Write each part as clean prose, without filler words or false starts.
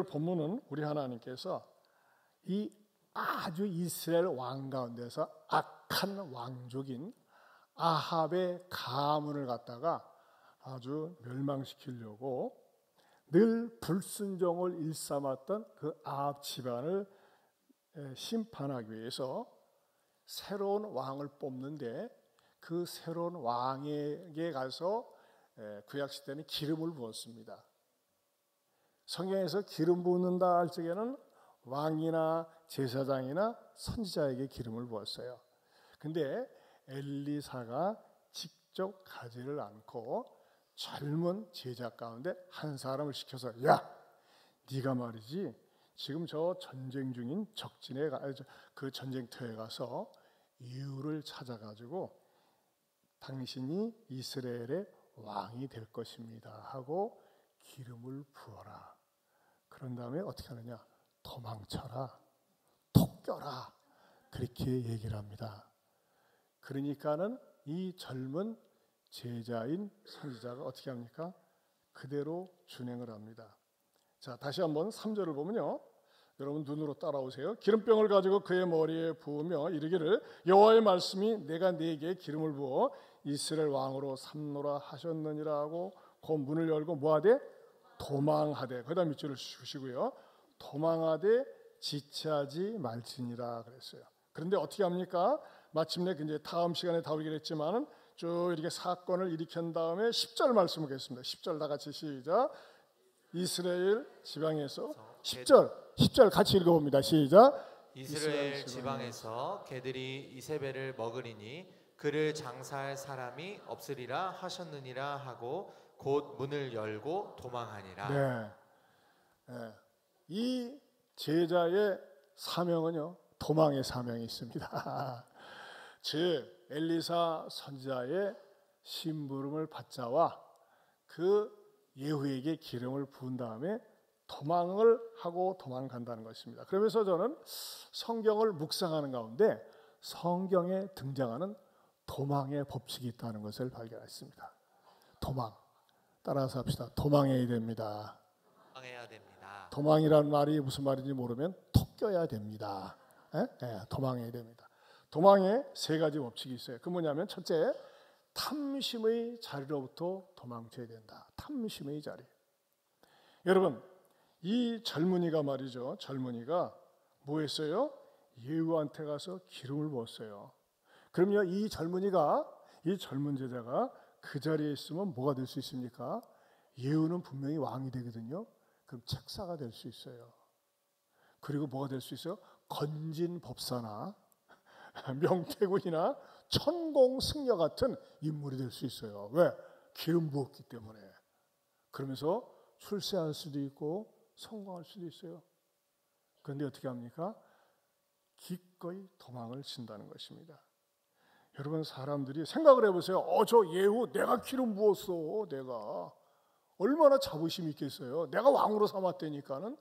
본문은 우리 하나님께서 이 아주 이스라엘 왕 가운데서 악한 왕족인 아합의 가문을 갖다가 아주 멸망시키려고 늘 불순종을 일삼았던 그 아합 집안을 심판하기 위해서 새로운 왕을 뽑는데, 그 새로운 왕에게 가서 구약시대는 기름을 부었습니다. 성경에서 기름 붓는다 할 적에는 왕이나 제사장이나 선지자에게 기름을 부었어요. 근데 엘리사가 직접 가지를 않고 젊은 제자 가운데 한 사람을 시켜서, 야, 네가 말이지 지금 저 전쟁 중인 적진에 그 전쟁터에 가서 이유를 찾아가지고 당신이 이스라엘의 왕이 될 것입니다 하고 기름을 부어라. 그런 다음에 어떻게 하느냐? 도망쳐라, 톡 껴라, 그렇게 얘기를 합니다. 그러니까는 이 젊은 제자인 선지자가 어떻게 합니까? 그대로 준행을 합니다. 자, 다시 한번 3절을 보면요, 여러분 눈으로 따라오세요. 기름병을 가지고 그의 머리에 부으며 이르기를 여호와의 말씀이 내가 네게 기름을 부어 이스라엘 왕으로 삼노라 하셨느니라 하고 그 문을 열고 뭐하되? 도망하되. 그 다음 밑줄을 주시고요, 도망하되 지체하지 말지니라 그랬어요. 그런데 어떻게 합니까? 마침내 이제 다음 시간에 다루기로 했지만은 쭉 이렇게 사건을 일으킨 다음에 10절 말씀을 보겠습니다. 10절 다 같이 시작. 이스라엘 지방에서 10절 같이 읽어봅니다. 시작. 이스라엘 지방에서 개들이 이세벨을 먹으리니 그를 장사할 사람이 없으리라 하셨느니라 하고 곧 문을 열고 도망하니라. 네. 네. 이 제자의 사명은요, 도망의 사명이 있습니다. 즉 엘리사 선지자의 심부름을 받자와 그 예후에게 기름을 부은 다음에 도망을 하고 도망간다는 것입니다. 그러면서 저는 성경을 묵상하는 가운데 성경에 등장하는 도망의 법칙이 있다는 것을 발견했습니다. 도망, 따라서 합시다. 도망해야 됩니다. 도망해야 됩니다. 도망이라는 말이 무슨 말인지 모르면 톡 껴야 됩니다. 도망해야 됩니다. 도망에 세 가지 법칙이 있어요. 그 뭐냐면, 첫째, 탐심의 자리로부터 도망쳐야 된다. 탐심의 자리. 여러분, 이 젊은이가 말이죠, 젊은이가 뭐 했어요? 예후한테 가서 기름을 부었어요. 그럼요, 이 젊은 제자가 그 자리에 있으면 뭐가 될 수 있습니까? 예후는 분명히 왕이 되거든요. 그럼 책사가 될 수 있어요. 그리고 뭐가 될 수 있어요? 건진 법사나 명태군이나 천공승려 같은 인물이 될 수 있어요. 왜? 기름 부었기 때문에. 그러면서 출세할 수도 있고 성공할 수도 있어요. 그런데 어떻게 합니까? 기꺼이 도망을 친다는 것입니다. 여러분, 사람들이 생각을 해보세요. 저 예후 내가 기름 부었어. 내가 얼마나 자부심이 있겠어요. 내가 왕으로 삼았다니까는.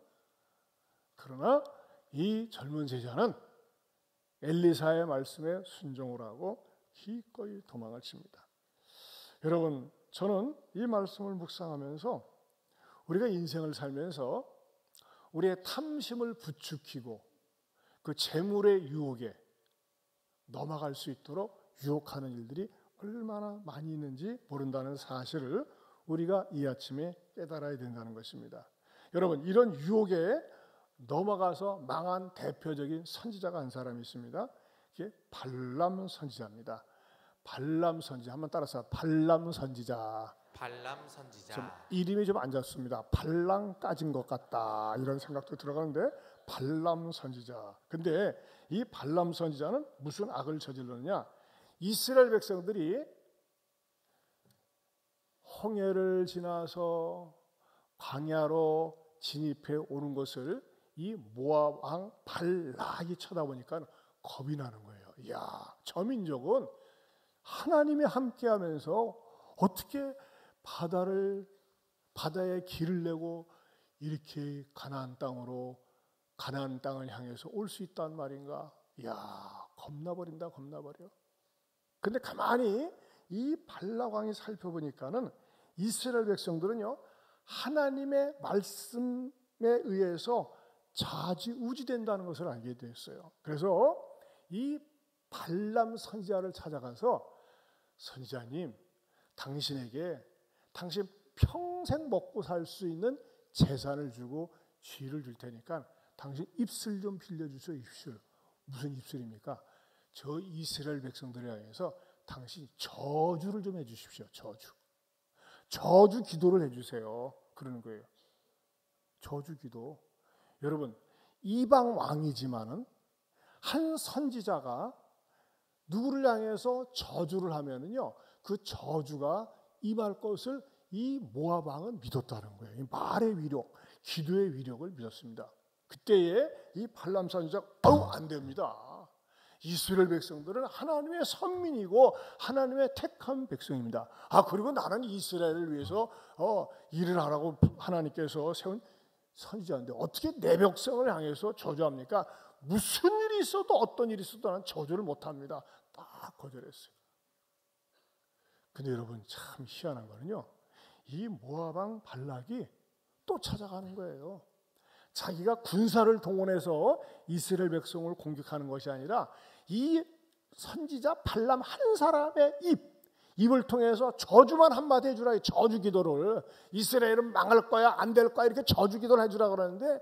그러나 이 젊은 제자는 엘리사의 말씀에 순종을 하고 기꺼이 도망을 칩니다. 여러분, 저는 이 말씀을 묵상하면서 우리가 인생을 살면서 우리의 탐심을 부추기고 그 재물의 유혹에 넘어갈 수 있도록 유혹하는 일들이 얼마나 많이 있는지 모른다는 사실을 우리가 이 아침에 깨달아야 된다는 것입니다. 여러분, 이런 유혹에 넘어가서 망한 대표적인 선지자가 한 사람이 있습니다. 이게 발람 선지자입니다. 발람 선지자, 한번 따라서 발람 선지자. 발람 선지자. 이름이 좀 안 좋습니다. 발랑 까진 것 같다, 이런 생각도 들어가는데 발람 선지자. 근데 이 발람 선지자는 무슨 악을 저질렀느냐? 이스라엘 백성들이 홍해를 지나서 광야로 진입해 오는 것을 이 모압 왕 발락이 쳐다보니까 겁이 나는 거예요. 이야, 저 민족은 하나님이 함께하면서 어떻게 바다에 길을 내고 이렇게 가나안 땅을 향해서 올 수 있단 말인가? 이야, 겁나버린다, 겁나버려. 근데 가만히 이 발락 왕이 살펴보니까는 이스라엘 백성들은요, 하나님의 말씀 의해서 좌지우지된다는 것을 알게 됐어요. 그래서 이 발람 선지자를 찾아가서 선지자님, 당신에게 당신 평생 먹고 살 수 있는 재산을 주고 쥐를 줄 테니까 당신 입술 좀 빌려주세요. 입술. 무슨 입술입니까? 저 이스라엘 백성들을 향해서 당신 저주를 좀 해주십시오. 저주 기도를 해주세요. 그러는 거예요. 저주 기도. 여러분, 이방 왕이지만은 한 선지자가 누구를 향해서 저주를 하면은요, 그 저주가 임할 것을 이 모압 왕은 믿었다는 거예요. 이 말의 위력, 기도의 위력을 믿었습니다. 그때에 이 발람 선지자가 안 됩니다. 이스라엘 백성들은 하나님의 선민이고 하나님의 택한 백성입니다. 그리고 나는 이스라엘을 위해서 일을 하라고 하나님께서 세운 선지자인데 어떻게 내 백성을 향해서 저주합니까? 무슨 일이 있어도 어떤 일이 있어도 나는 저주를 못합니다. 딱 거절했어요. 근데 여러분 참 희한한 거는요, 이 모압 왕 발락이 또 찾아가는 거예요. 자기가 군사를 동원해서 이스라엘 백성을 공격하는 것이 아니라 이 선지자 발람 한 사람의 입을 통해서 저주만 한마디 해주라. 저주 기도를. 이스라엘은 망할 거야, 안 될 거야, 이렇게 저주 기도를 해주라 그러는데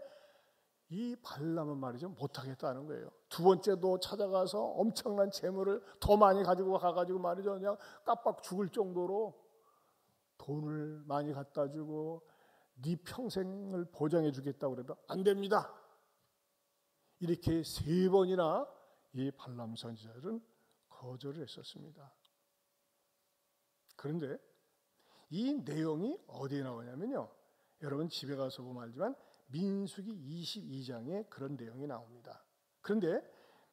이 발람은 말이죠, 못하겠다는 거예요. 두 번째도 찾아가서 엄청난 재물을 더 많이 가지고 가가지고 말이죠, 그냥 깜빡 죽을 정도로 돈을 많이 갖다 주고 네 평생을 보장해 주겠다고 그래도 안 됩니다. 이렇게 3번이나 이 발람 선지자는 거절을 했었습니다. 그런데 이 내용이 어디에 나오냐면요, 여러분 집에 가서 보면 알지만 민수기 22장에 그런 내용이 나옵니다. 그런데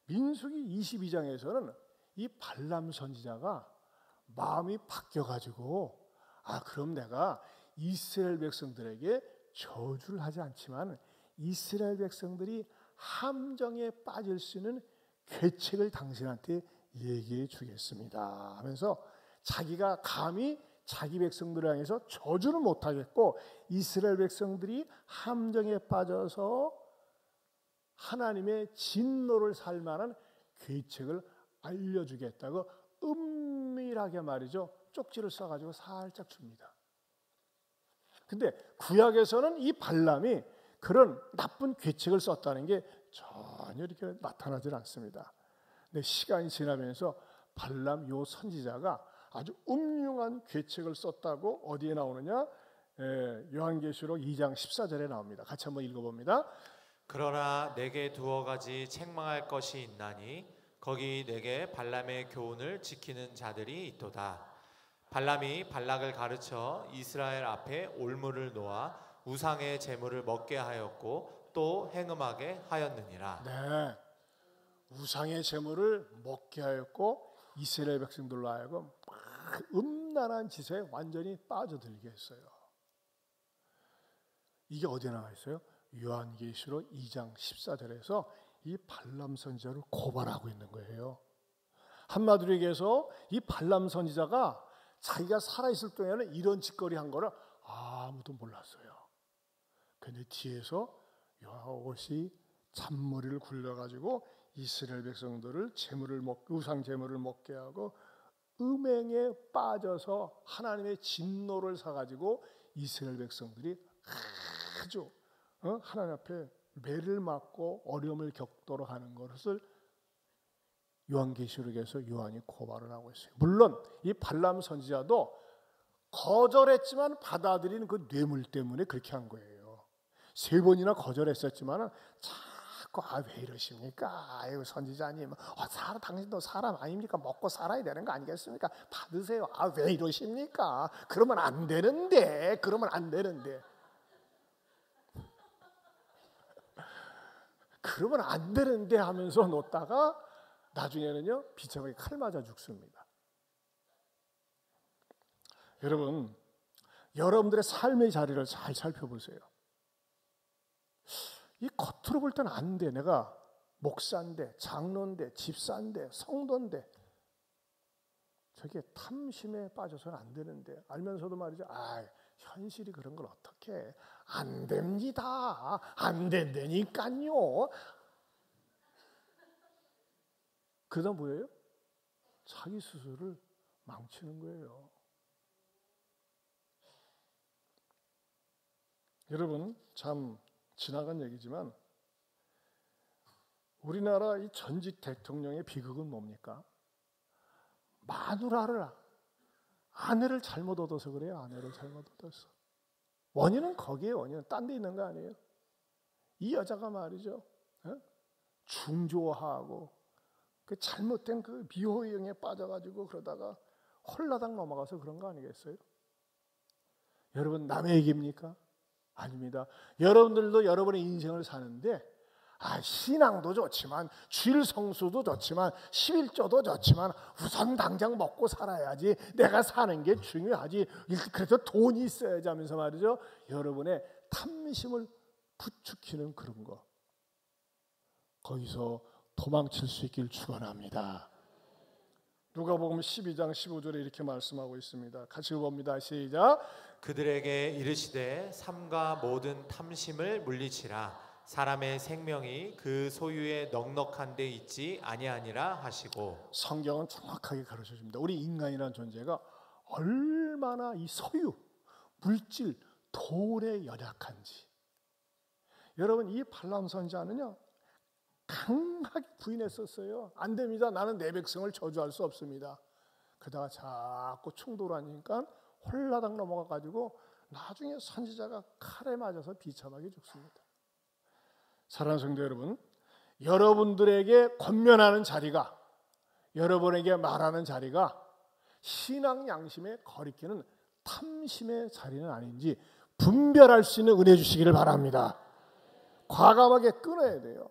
민수기 22장에서는 이 발람 선지자가 마음이 바뀌어가지고 그럼 내가 이스라엘 백성들에게 저주를 하지 않지만 이스라엘 백성들이 함정에 빠질 수 있는 계책을 당신한테 얘기해 주겠습니다 하면서 자기가 감히 자기 백성들을 향해서 저주를 못하겠고 이스라엘 백성들이 함정에 빠져서 하나님의 진노를 살 만한 계책을 알려주겠다고 은밀하게 말이죠, 쪽지를 써가지고 살짝 줍니다. 근데 구약에서는 이 발람이 그런 나쁜 계책을 썼다는 게 전혀 이렇게 나타나질 않습니다. 근데 시간이 지나면서 발람 요 선지자가 아주 음흉한 계책을 썼다고 어디에 나오느냐? 요한계시록 2장 14절에 나옵니다. 같이 한번 읽어봅니다. 그러나 내게 두어 가지 책망할 것이 있나니 거기 내게 발람의 교훈을 지키는 자들이 있도다. 발람이 발락을 가르쳐 이스라엘 앞에 올무를 놓아 우상의 제물을 먹게 하였고 또 행음하게 하였느니라. 네, 우상의 제물을 먹게 하였고 이스라엘 백성들로 하여금 음란한 짓에 완전히 빠져들게 했어요. 이게 어디에 나와 있어요? 요한계시록 2장 14절에서 이 발람 선지자를 고발하고 있는 거예요. 한마디로 얘기해서 이 발람 선지자가 자기가 살아있을 동안에는 이런 짓거리 한 거를 아무도 몰랐어요. 근데 뒤에서 여호와시 잔머리를 굴려가지고 이스라엘 백성들을 우상 제물을 먹게 하고 음행에 빠져서 하나님의 진노를 사가지고 이스라엘 백성들이 아주 하나님 앞에 매를 맞고 어려움을 겪도록 하는 것을 요한계시록에서 요한이 고발을 하고 있어요. 물론 이 발람 선지자도 거절했지만 받아들이는 그 뇌물 때문에 그렇게 한 거예요. 3번이나 거절했었지만 자꾸 왜 이러십니까? 아유 선지자님, 당신도 사람 아닙니까? 먹고 살아야 되는 거 아니겠습니까? 받으세요. 왜 이러십니까? 그러면 안 되는데. 그러면 안 되는데 하면서 놓다가 나중에는요 비참하게 칼 맞아 죽습니다. 여러분, 여러분들의 삶의 자리를 잘 살펴보세요. 이 겉으로 볼 때는 안 돼. 내가 목사인데, 장로인데, 집사인데, 성도인데 저게 탐심에 빠져서는 안 되는데 알면서도 말이죠. 현실이 그런 걸 어떻게 해? 안 됩니다. 안 된다니까요. 그다음 뭐예요? 자기 스스로를 망치는 거예요. 여러분, 참 지나간 얘기지만 우리나라 이 전직 대통령의 비극은 뭡니까? 아내를 잘못 얻어서 그래요. 아내를 잘못 얻어서. 원인은 거기에 원인은 딴 데 있는 거 아니에요. 이 여자가 말이죠, 중조하고 그 잘못된 그 미호형에 빠져가지고 그러다가 홀라당 넘어가서 그런 거 아니겠어요? 여러분, 남의 얘기입니까? 아닙니다. 여러분들도 여러분의 인생을 사는데 신앙도 좋지만 주일 성수도 좋지만 11조도 좋지만 우선 당장 먹고 살아야지, 내가 사는 게 중요하지, 그래서 돈이 있어야지 하면서 말이죠, 여러분의 탐심을 부추기는 그런 거, 거기서 도망칠 수 있길 축원합니다. 누가복음 12장 15절에 이렇게 말씀하고 있습니다. 같이 봅니다. 시작. 그들에게 이르시되 삼가 모든 탐심을 물리치라. 사람의 생명이 그 소유에 넉넉한 데 있지 아니하니라 하시고. 성경은 정확하게 가르쳐 줍니다. 우리 인간이라는 존재가 얼마나 이 소유, 물질, 돈에 연약한지. 여러분, 이 발람 선지자는요 강하게 부인했었어요. 안 됩니다. 나는 내 백성을 저주할 수 없습니다. 그러다가 자꾸 충돌하니까 홀라당 넘어가가지고 나중에 선지자가 칼에 맞아서 비참하게 죽습니다. 사랑하는 성도 여러분, 여러분들에게 권면하는 자리가, 여러분에게 말하는 자리가 신앙 양심의 거리끼는 탐심의 자리는 아닌지 분별할 수 있는 은혜 주시기를 바랍니다. 과감하게 끊어야 돼요.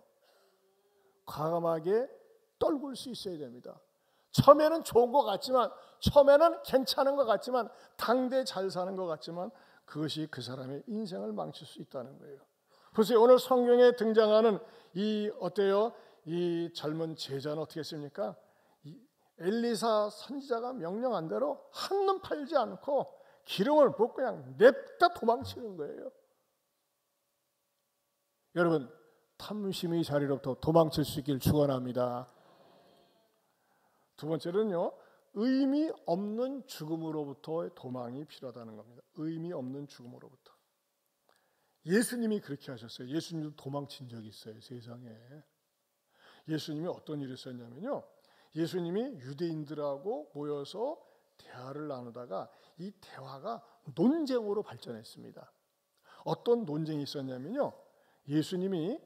과감하게 떨굴 수 있어야 됩니다. 처음에는 좋은 것 같지만, 처음에는 괜찮은 것 같지만, 당대 잘 사는 것 같지만 그것이 그 사람의 인생을 망칠 수 있다는 거예요. 보세요. 오늘 성경에 등장하는 이 어때요? 이 젊은 제자는 어떻게 했습니까? 엘리사 선지자가 명령한 대로 한눈 팔지 않고 기름을 붓고 그냥 냅다 도망치는 거예요. 여러분, 탐심의 자리로부터 도망칠 수 있길 축원합니다. 두 번째는요, 의미 없는 죽음으로부터의 도망이 필요하다는 겁니다. 의미 없는 죽음으로부터. 예수님이 그렇게 하셨어요. 예수님도 도망친 적이 있어요, 세상에. 예수님이 어떤 일을 했었냐면요, 예수님이 유대인들하고 모여서 대화를 나누다가 이 대화가 논쟁으로 발전했습니다. 어떤 논쟁이 있었냐면요, 예수님이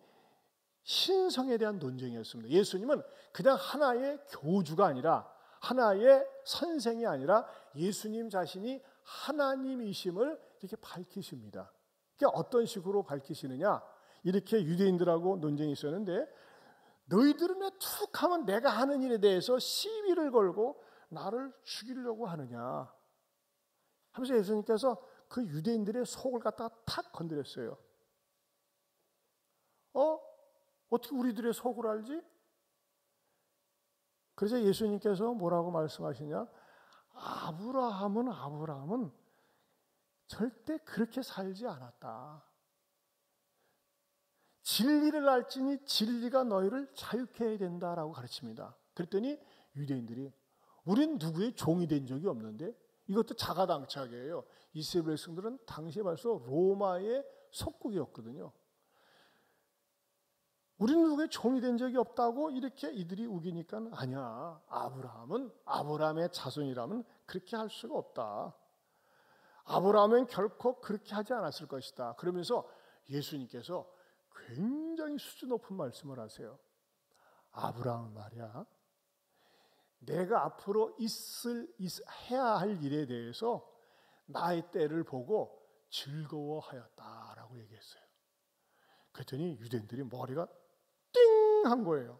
신성에 대한 논쟁이었습니다. 예수님은 그냥 하나의 교주가 아니라, 하나의 선생이 아니라 예수님 자신이 하나님이심을 이렇게 밝히십니다. 그러니까 어떤 식으로 밝히시느냐, 이렇게 유대인들하고 논쟁이 있었는데, 너희들은 왜 툭 하면 내가 하는 일에 대해서 시비를 걸고 나를 죽이려고 하느냐 하면서 예수님께서 그 유대인들의 속을 갖다가 탁 건드렸어요. 어떻게 우리들의 속을 알지? 그래서 예수님께서 뭐라고 말씀하시냐, 아브라함은 절대 그렇게 살지 않았다. 진리를 알지니 진리가 너희를 자유케 해야 된다라고 가르칩니다. 그랬더니 유대인들이, 우린 누구의 종이 된 적이 없는데, 이것도 자가당착이에요. 이스라엘 백성들은 당시에 벌써 로마의 속국이었거든요. 우리는 누구의 종이 된 적이 없다고 이렇게 이들이 우기니까, 아니야, 아브라함은, 아브라함의 자손이라면 그렇게 할 수가 없다. 아브라함은 결코 그렇게 하지 않았을 것이다. 그러면서 예수님께서 굉장히 수준 높은 말씀을 하세요. 아브라함은 말이야, 내가 앞으로 해야 할 일에 대해서 나의 때를 보고 즐거워하였다라고 얘기했어요. 그랬더니 유대인들이 머리가 띵 한 거예요.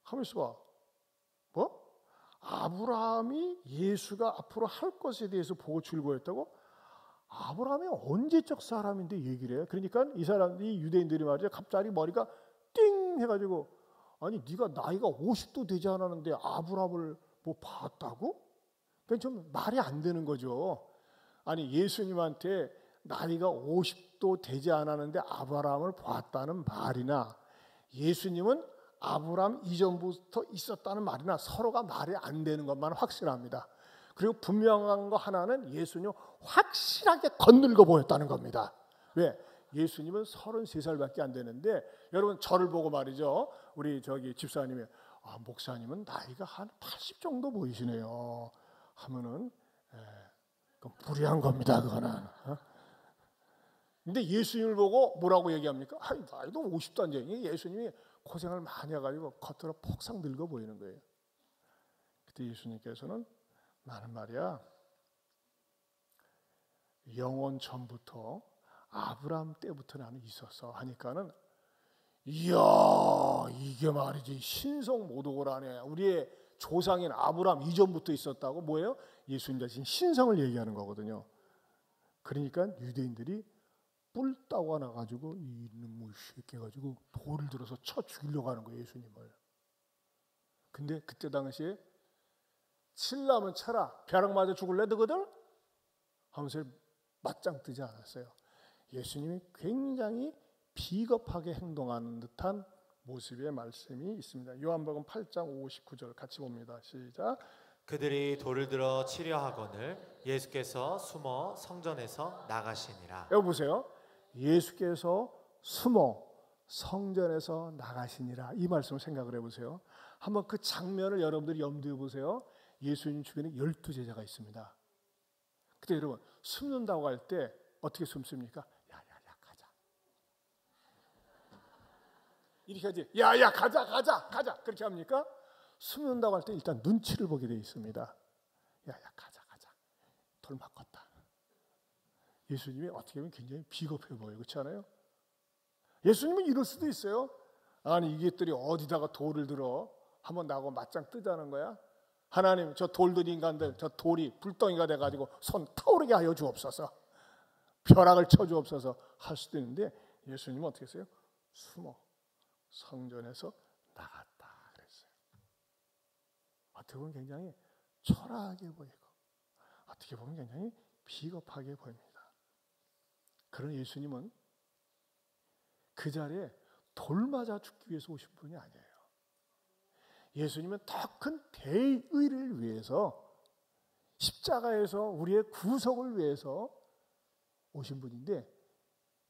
하면서 봐. 뭐? 아브라함이 예수가 앞으로 할 것에 대해서 보고 즐거워했다고? 아브라함이 언제적 사람인데 얘기를 해요? 그러니까 이 사람들이, 유대인들이 말이죠, 갑자기 머리가 띵 해가지고, 아니 네가 나이가 50도 되지 않았는데 아브라함을 뭐 봤다고? 그러니까 좀 말이 안 되는 거죠. 아니 예수님한테 나이가 50도 되지 않았는데 아브라함을 보았다는 말이나 예수님은 아브라함 이전부터 있었다는 말이나 서로가 말이 안 되는 것만 확실합니다. 그리고 분명한 거 하나는 예수님 확실하게 건늙어 보였다는 겁니다. 왜? 예수님은 33살밖에 안 되는데 여러분 저를 보고 말이죠. 우리 집사님이 목사님은 나이가 한 80 정도 보이시네요. 하면은 무리한 겁니다. 그거는. 근데 예수님을 보고 뭐라고 얘기합니까? 나이도 50도 안 돼. 예수님이 고생을 많이 해가지고 겉으로 폭삭 늙어 보이는 거예요. 그때 예수님께서는 나는 말이야 영원 전부터 아브라함 때부터 나는 있었어 하니까는 이야 이게 말이지 신성모독을 우리의 조상인 아브라함 이전부터 있었다고 뭐예요? 예수님 자신 신성을 얘기하는 거거든요. 그러니까 유대인들이 뿔 따고 나가지고 이놈의 새끼 가지고 돌을 들어서 쳐 죽이려고 하는 거예요 예수님을. 근데 그때 당시에 칠라면 쳐라 벼락 맞아 죽을래 너희들? 하면서 맞짱 뜨지 않았어요. 예수님이 굉장히 비겁하게 행동하는 듯한 모습의 말씀이 있습니다. 요한복음 8장 59절 같이 봅니다. 시작. 그들이 돌을 들어 치려 하거늘 예수께서 숨어 성전에서 나가시니라. 여기 보세요. 예수께서 숨어 성전에서 나가시니라. 이 말씀을 생각을 해보세요. 한번 그 장면을 여러분들이 염두에 보세요. 예수님 주변에 12제자가 있습니다. 그때 여러분 숨는다고 할 때 어떻게 숨습니까? 야야야 가자. 이렇게 하지. 야야 가자. 그렇게 합니까? 숨는다고 할 때 일단 눈치를 보게 되어 있습니다. 야야 가자. 돌 맞겠다. 예수님이 어떻게 보면 굉장히 비겁해 보여요. 그렇지 않아요? 예수님은 이럴 수도 있어요. 아니 이것들이 어디다가 돌을 들어 한번 나하고 맞짱 뜨자는 거야? 하나님 저 돌들 인간들 저 돌이 불덩이가 돼가지고 손 타오르게 하여 주옵소서. 벼락을 쳐 주옵소서 할 수도 있는데 예수님은 어떻게 했어요? 숨어 성전에서 나갔다 그랬어요. 어떻게 보면 굉장히 초라하게 보이고 어떻게 보면 굉장히 비겁하게 보입니다. 그런 예수님은 그 자리에 돌 맞아 죽기 위해서 오신 분이 아니에요. 예수님은 더 큰 대의를 위해서 십자가에서 우리의 구속을 위해서 오신 분인데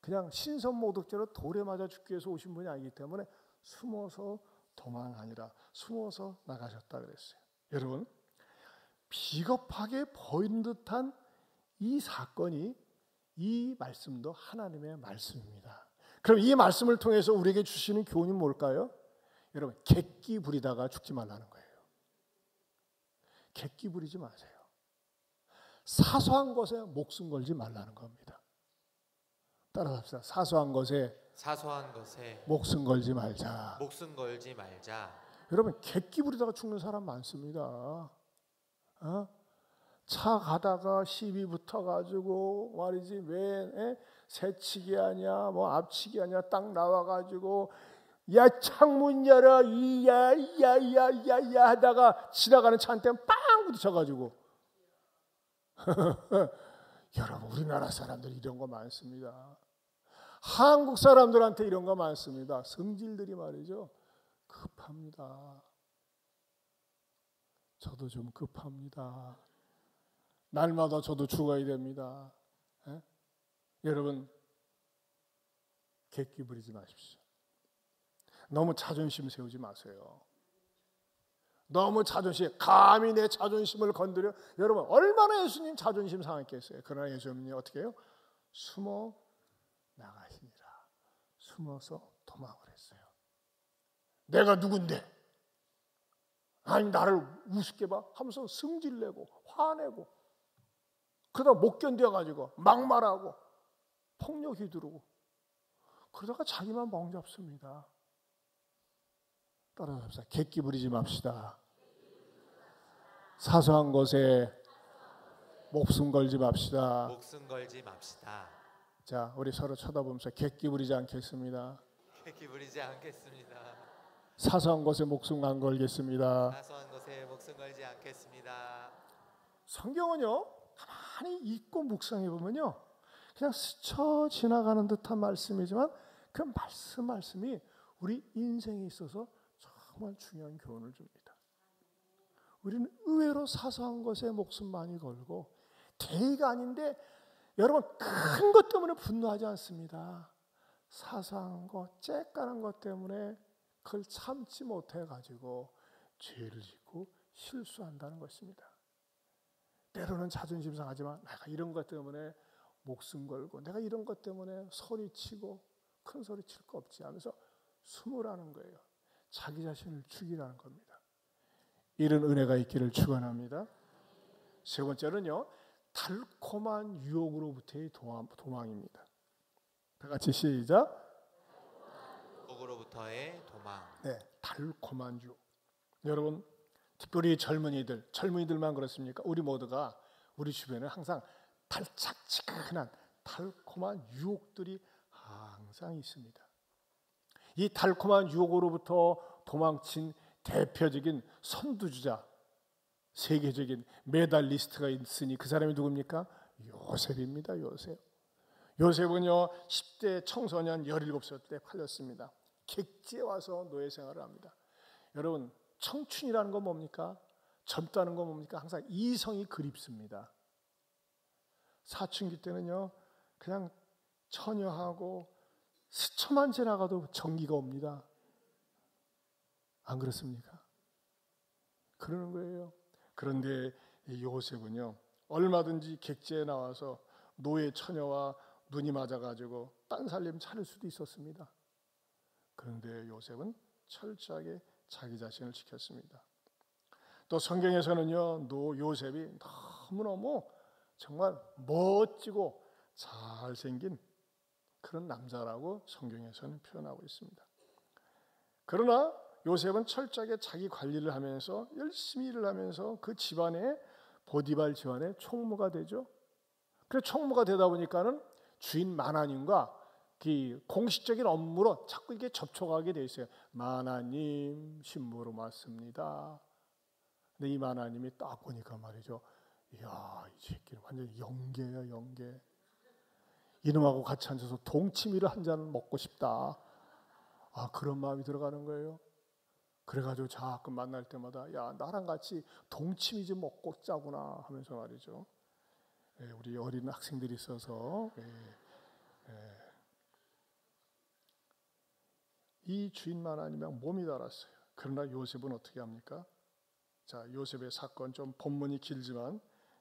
그냥 신선모독죄로 돌에 맞아 죽기 위해서 오신 분이 아니기 때문에 숨어서 도망하니라 숨어서 나가셨다 그랬어요. 여러분 비겁하게 보이는 듯한 이 사건이 이 말씀도 하나님의 말씀입니다. 그럼 이 말씀을 통해서 우리에게 주시는 교훈이 뭘까요? 여러분 객기 부리다가 죽지 말라는 거예요. 객기 부리지 마세요. 사소한 것에 목숨 걸지 말라는 겁니다. 따라합시다. 사소한 것에 목숨 걸지 말자. 여러분 객기 부리다가 죽는 사람 많습니다. 차 가다가 시비 붙어가지고 말이지 왜 새치기 하냐 뭐 앞치기 하냐 딱 나와가지고 야 창문 열어 야야야야야 하다가 지나가는 차한테 빵 부딪혀가지고 여러분 우리나라 사람들 이런 거 많습니다. 한국 사람들한테 이런 거 많습니다. 성질들이 말이죠 급합니다. 저도 좀 급합니다. 날마다 저도 죽어야 됩니다. 여러분 객기 부리지 마십시오. 너무 자존심 세우지 마세요. 너무 자존심 감히 내 자존심을 건드려 여러분 얼마나 예수님 자존심 상했겠어요. 그러나 예수님이 어떻게 해요? 숨어 나가시니라. 숨어서 도망을 했어요. 내가 누군데 아니 나를 우습게 봐 하면서 승질내고 화내고 그러다 못 견뎌가지고 막말하고 폭력 휘두르고 그러다가 자기만 멍잡습니다. 따라합시다. 객기 부리지 맙시다. 사소한 것에 목숨 걸지 맙시다. 자, 우리 서로 쳐다보면서 객기 부리지 않겠습니다. 사소한 것에 목숨 안 걸겠습니다. 성경은요 가만히 읽고 묵상해 보면요, 그냥 스쳐 지나가는 듯한 말씀이지만 그 말씀이 우리 인생에 있어서 정말 중요한 교훈을 줍니다. 우리는 의외로 사소한 것에 목숨 많이 걸고 대의가 아닌데 여러분 큰 것 때문에 분노하지 않습니다. 사소한 것, 쬐깐한 것 때문에 그걸 참지 못해가지고 죄를 짓고 실수한다는 것입니다. 때로는 자존심 상하지만 내가 이런 것 때문에 목숨 걸고 내가 이런 것 때문에 소리치고 큰 소리 칠 거 없지 하면서 숨으라는 거예요. 자기 자신을 죽이라는 겁니다. 이런 은혜가 있기를 축원합니다. 세 번째는요, 달콤한 유혹으로부터의 도망입니다. 다 같이 시작. 유혹으로부터의 도망. 네, 달콤한 유혹. 여러분, 특별히 젊은이들만 그렇습니까? 우리 모두가 우리 주변에 항상 달짝지근한 달콤한 유혹들이 항상 있습니다. 이 달콤한 유혹으로부터 도망친 대표적인 선두주자, 세계적인 메달리스트가 있으니 그 사람이 누굽니까? 요셉입니다. 요셉은요 10대 청소년 17살 때 팔렸습니다. 객지에 와서 노예 생활을 합니다. 여러분, 청춘이라는 건 뭡니까? 젊다는 건 뭡니까? 항상 이성이 그립습니다. 사춘기 때는요 그냥 처녀하고 스쳐만 지나가도 정기가 옵니다. 안 그렇습니까? 그러는 거예요. 그런데 이 요셉은요 얼마든지 객지에 나와서 노예 처녀와 눈이 맞아가지고 딴 살림 차릴 수도 있었습니다. 그런데 요셉은 철저하게 자기 자신을 지켰습니다. 또 성경에서는요 요셉이 너무너무 정말 멋지고 잘생긴 그런 남자라고 성경에서는 표현하고 있습니다. 그러나 요셉은 철저하게 자기 관리를 하면서 열심히 일을 하면서 그 집안에 보디발 집안의 총무가 되죠. 그래서 총무가 되다 보니까는 주인 마나님과 공식적인 업무로 자꾸 이렇게 접촉하게 돼 있어요. 마나님 신부로 맞습니다. 근데 이 마나님이 딱 보니까 말이죠. 이야, 이 새끼는 완전 영계야, 영계. 이놈하고 같이 앉아서 동치미를 한 잔 먹고 싶다. 아, 그런 마음이 들어가는 거예요. 그래가지고 자꾸 만날 때마다 야, 나랑 같이 동치미 좀 먹고 짜구나 하면서 말이죠. 우리 어린 학생들이 있어서 이 주인만 아니면 몸이 달았어요. 그러나 요셉은 어떻게 합니까? 자, 요셉의 사건 좀 본문이 길지만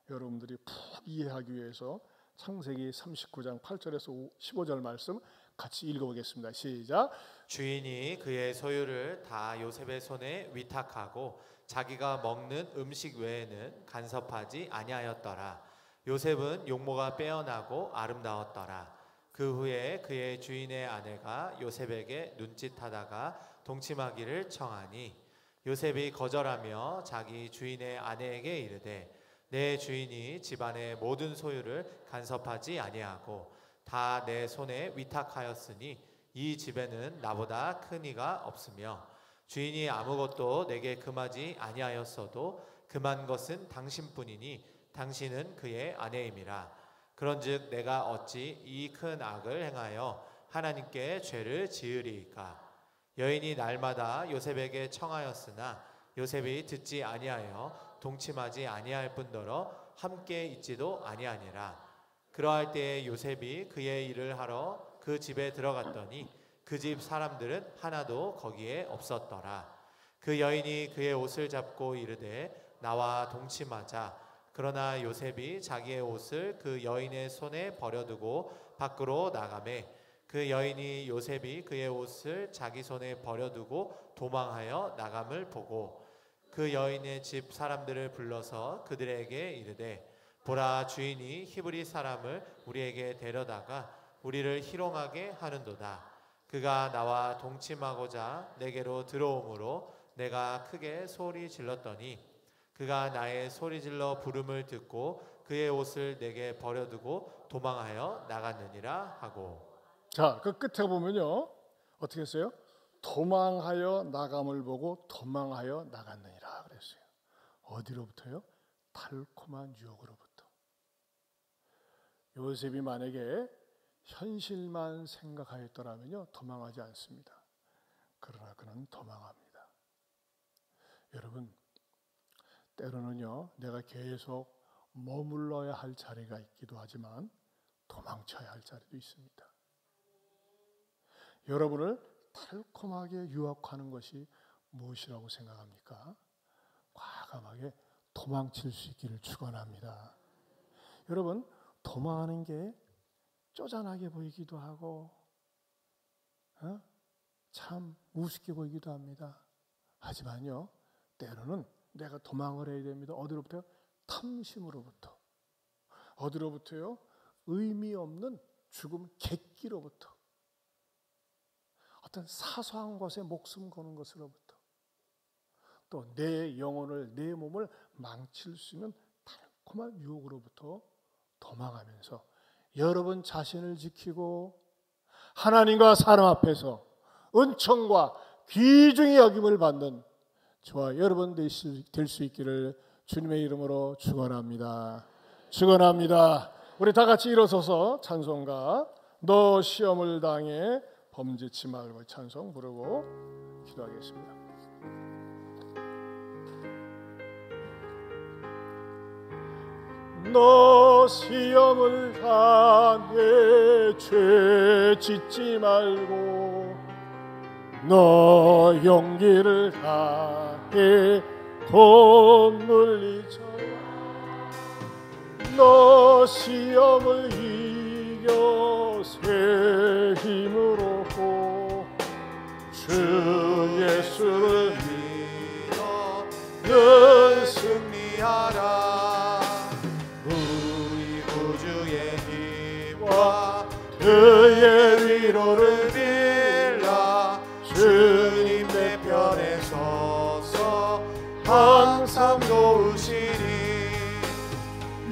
여러분들이 푹 이해하기 위해서 창세기 39장 8절에서 15절 말씀 같이 읽어보겠습니다. 시작. 주인이 그의 소유를 다 요셉의 손에 위탁하고 자기가 먹는 음식 외에는 간섭하지 아니하였더라. 요셉은 용모가 빼어나고 아름다웠더라. 그 후에 그의 주인의 아내가 요셉에게 눈짓하다가 동침하기를 청하니 요셉이 거절하며 자기 주인의 아내에게 이르되 내 주인이 집안의 모든 소유를 간섭하지 아니하고 다 내 손에 위탁하였으니 이 집에는 나보다 큰 이가 없으며 주인이 아무것도 내게 금하지 아니하였어도 금한 것은 당신뿐이니 당신은 그의 아내임이라. 그런즉 내가 어찌 이 큰 악을 행하여 하나님께 죄를 지으리이까. 여인이 날마다 요셉에게 청하였으나 요셉이 듣지 아니하여 동침하지 아니할 뿐더러 함께 있지도 아니하니라. 그러할 때에 요셉이 그의 일을 하러 그 집에 들어갔더니 그 집 사람들은 하나도 거기에 없었더라. 그 여인이 그의 옷을 잡고 이르되 나와 동침하자. 그러나 요셉이 자기의 옷을 그 여인의 손에 버려두고 밖으로 나가매 그 여인이 요셉이 그의 옷을 자기 손에 버려두고 도망하여 나감을 보고 그 여인의 집 사람들을 불러서 그들에게 이르되 보라, 주인이 히브리 사람을 우리에게 데려다가 우리를 희롱하게 하는도다. 그가 나와 동침하고자 내게로 들어오므로 내가 크게 소리 질렀더니 그가 나의 소리질러 부름을 듣고 그의 옷을 내게 버려두고 도망하여 나갔느니라 하고. 자, 그 끝에 보면요 어떻게 했어요? 도망하여 나감을 보고 도망하여 나갔느니라 그랬어요. 어디로부터요? 달콤한 유혹으로부터. 요셉이 만약에 현실만 생각하였더라면요, 도망하지 않습니다. 그러나 그는 도망합니다. 여러분, 때로는요, 내가 계속 머물러야 할 자리가 있기도 하지만 도망쳐야 할 자리도 있습니다. 여러분을 달콤하게 유혹하는 것이 무엇이라고 생각합니까? 과감하게 도망칠 수 있기를 축원합니다. 여러분, 도망하는 게 쪼잔하게 보이기도 하고 참 우습게 보이기도 합니다. 하지만요, 때로는 내가 도망을 해야 됩니다. 어디로부터요? 탐심으로부터. 어디로부터요? 의미 없는 죽음 객기로부터. 어떤 사소한 것에 목숨 거는 것으로부터. 또 내 영혼을, 내 몸을 망칠 수 있는 달콤한 유혹으로부터 도망하면서 여러분 자신을 지키고 하나님과 사람 앞에서 은총과 귀중히 여김을 받는 저와 여러분 될 수 있기를 주님의 이름으로 축원합니다. 축원합니다. 우리 다 같이 일어서서 찬송가 너 시험을 당해 범죄치 말고 찬송 부르고 기도하겠습니다. 너 시험을 당해 죄 짓지 말고 너 용기를 다해 돈 물리쳐라. 너 시험을 이겨 새 힘으로 주 예수를 믿어 늘 승리하라. 우리 구주의 힘과 그의 위로를 빌라. 주님 내 편에 서서 항상 도우시니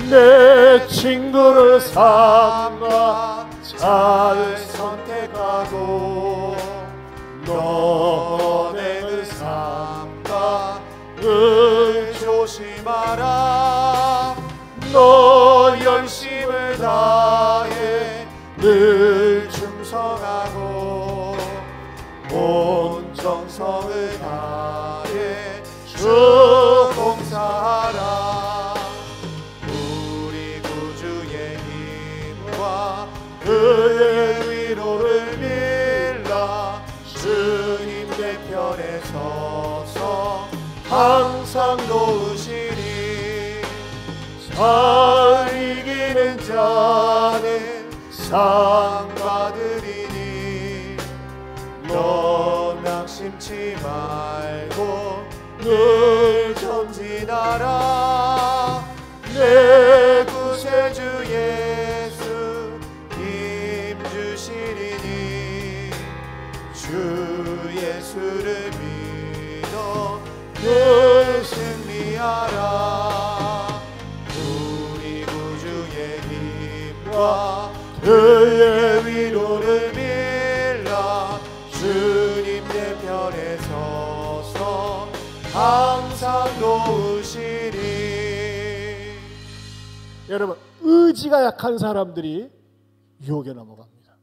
내 친구를 삼가 잘 선택하고 너네를 삼가 늘 조심하라. 너 열심을 다해 늘 충성하고 온 정성을 다해 주 봉사하라. 우리 구주의 힘과 그의 위로를 빌라. 주님 내 편에 서서 항상 도우시니 잘 이기는 자는 상 받으리니 너 낙심치 말고 늘 전진하라. 내 구세주 예수 힘 주시리니 주 예수를 믿어 늘 승리하라. 우리 구주의 힘과 그의 위로를 빌라. 주님 내 편에 서서 항상 도우시리. 여러분, 의지가 약한 사람들이 유혹에 넘어갑니다.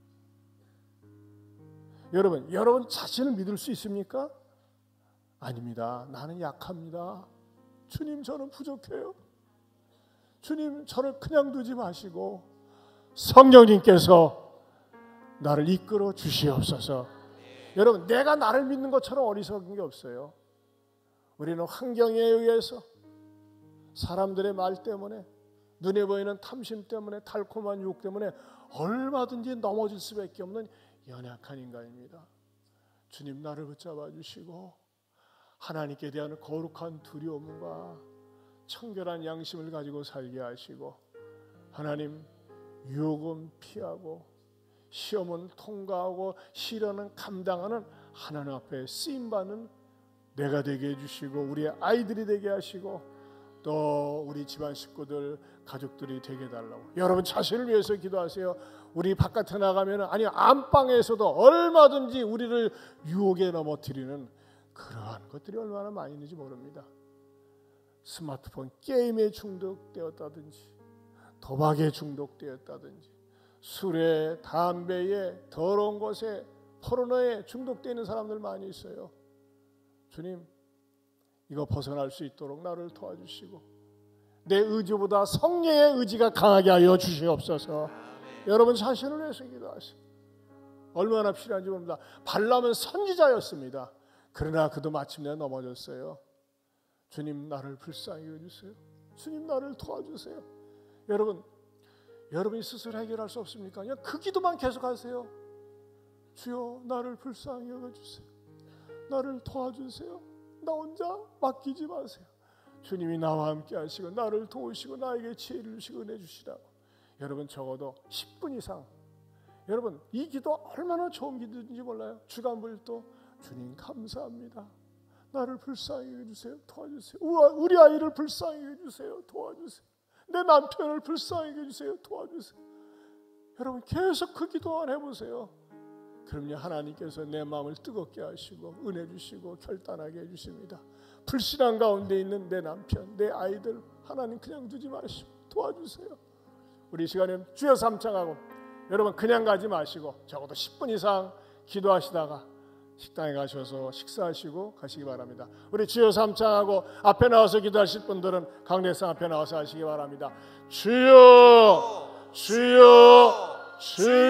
여러분 자신을 믿을 수 있습니까? 아닙니다. 나는 약합니다. 주님, 저는 부족해요. 주님, 저를 그냥 두지 마시고 성령님께서 나를 이끌어 주시옵소서. 여러분, 내가 나를 믿는 것처럼 어리석은 게 없어요. 우리는 환경에 의해서, 사람들의 말 때문에, 눈에 보이는 탐심 때문에, 달콤한 유혹 때문에 얼마든지 넘어질 수밖에 없는 연약한 인간입니다. 주님, 나를 붙잡아 주시고 하나님께 대한 거룩한 두려움과 청결한 양심을 가지고 살게 하시고, 하나님, 유혹은 피하고 시험은 통과하고 시련은 감당하는 하나님 앞에 쓰임받는 내가 되게 해주시고, 우리 아이들이 되게 하시고, 또 우리 집안 식구들, 가족들이 되게 해달라고. 여러분 자신을 위해서 기도하세요. 우리 바깥에 나가면, 아니 안방에서도 얼마든지 우리를 유혹에 넘어뜨리는 그러한 것들이 얼마나 많이 있는지 모릅니다. 스마트폰 게임에 중독되었다든지, 도박에 중독되었다든지 술에, 담배에, 더러운 것에, 포르노에 중독되어 있는 사람들 많이 있어요. 주님, 이거 벗어날 수 있도록 나를 도와주시고 내 의지보다 성령의 의지가 강하게 하여 주시옵소서. 여러분 자신을 위해서 기도하세요. 얼마나 필요한지 모릅니다. 발람은 선지자였습니다. 그러나 그도 마침내 넘어졌어요. 주님, 나를 불쌍히 여주세요. 주님, 나를 도와주세요. 여러분이 스스로 해결할 수 없습니까? 그냥 그 기도만 계속하세요. 주여, 나를 불쌍히 여겨주세요. 나를 도와주세요. 나 혼자 맡기지 마세요. 주님이 나와 함께 하시고 나를 도우시고 나에게 지혜를 주시고 은혜 주시라고. 여러분 적어도 10분 이상, 여러분 이 기도 얼마나 좋은 기도인지 몰라요. 주간부일도 주님 감사합니다. 나를 불쌍히 여주세요. 도와주세요. 우리 아이를 불쌍히 여주세요. 도와주세요. 내 남편을 불쌍히 여주세요. 도와주세요. 여러분 계속 그 기도만 해보세요. 그럼요, 하나님께서 내 마음을 뜨겁게 하시고 은혜 주시고 결단하게 해주십니다. 불신앙 가운데 있는 내 남편, 내 아이들 하나님 그냥 두지 마시고 도와주세요. 우리 시간에 주여 삼창하고 여러분 그냥 가지 마시고 적어도 10분 이상 기도하시다가 식당에 가셔서 식사하시고 가시기 바랍니다. 우리 주여 삼창하고 앞에 나와서 기도하실 분들은 강대상 앞에 나와서 하시기 바랍니다. 주여, 주여, 주여.